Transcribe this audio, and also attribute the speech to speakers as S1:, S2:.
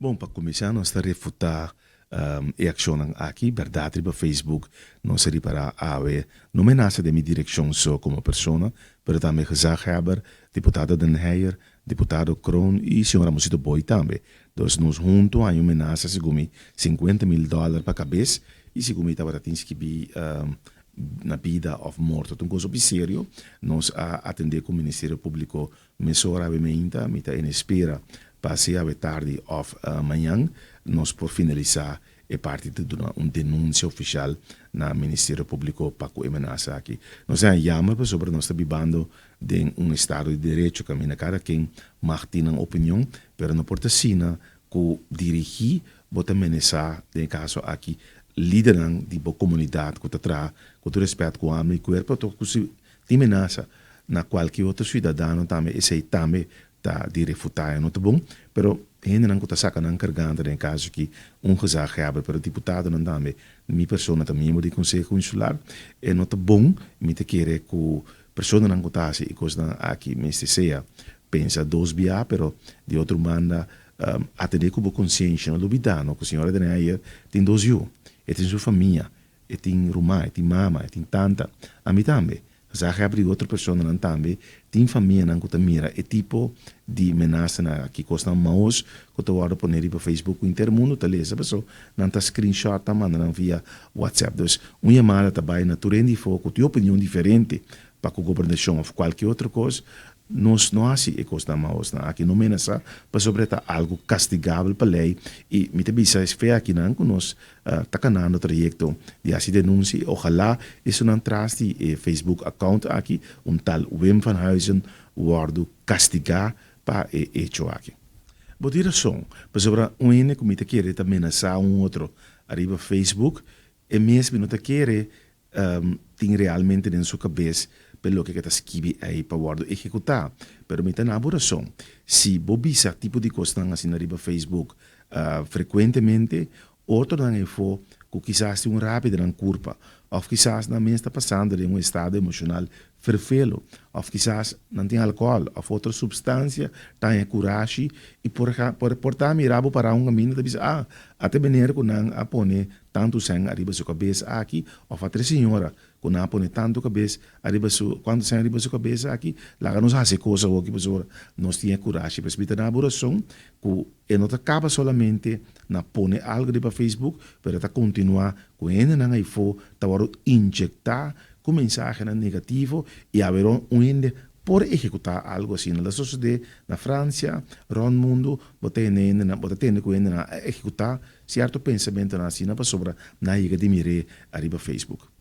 S1: Bom, para começar, nós estamos a refutar a ação aqui, verdade, para Facebook, não seria para a AWE, não me nasce de minha direção só como pessoa, mas também Gezagheber, deputado Den Heijer, deputado Kroon e senhora Musito Boy também. Então, nós juntos, aí uma nasce, segumi, $50,000 para cabeça, e segumi, estava tens que be na vida ou morte. Então, coisa bem sério, nós atender com o Ministério Público, mensalmente, me está em espera, passei a tarde ou amanhã, nós por finalizar é parte de uma denúncia oficial na Ministério Público para que ameaça aqui. Nós chamamos sobre nós vivendo de Estado de Direito, que cada quem tem uma opinião, mas não pode ser que dirigir, bota ameaçar, no caso aqui, lideran de boa comunidade, que está com o respeito com o homem e corpo, que se ameaça na qualquer outro cidadão também, esse também tá de refutar, não tá bom, pero ainda não está sacando carregando em caso que gezag hebben, pero deputado não também, minha pessoa também de conselho insular, é não tá bom, me te querer que pessoa não está e coisa aqui me seja pensa dois bia, pero de outro manda atender com boa consciência, não duvidar, não que a senhora de aí tem dois eu, e tem sua família, e tem irmã, e tem mama, e tem tanta, a mim também. Já abrir outra pessoa não também tem família não que mira é tipo de ameaça na que custa maus que tu agora poner para Facebook o intermundo tá lesa pessoa não tá screenshot tá mandando via WhatsApp dus uma chamada também na turende foco tua opinião diferente para que a governação ou qualquer outra coisa nós não assim é costa maus na aqui não ameaça para sobretar algo castigável para lei e me te bisa é aqui não que nós tá canando o trajeto de assim denúncia ojalá isso não traz de Facebook account aqui tal Wim van Huysen wordt castigar para hecho aqui. Por razão, para sobre um que me te querer também ameaçar outro arriba Facebook e mesmo não te querer tem realmente em sua cabeça pelo que está escrito aí para o executar. Pero me tem a razão. Se bobisa tipo de coisa assim na Facebook frequentemente, outro não é for que quizás tem rápido na curva, ou quizás também está passando em estado emocional fervelo, ou quizás não tem álcool, ou outra substância, tem coragem, e por estar mirado para um caminho, diz, até venir com não a pôr tanto sangue arriba sua cabeça aqui, ou a senhora, com não pôr tanto cabeça arriba quando sangue arriba sua cabeça aqui, lá nos faz coisa ou que pessoa nós tinha coragem, mas me na buração, que não acaba solamente na pôr algo para Facebook, mas está continuar com ainda não aí for, tá injectar com mensagem negativo e haver ende por executar algo assim na sociedade na França, no mundo, botar tendo com ende na executar certo pensamento na assim para sobra na de mire arriba Facebook.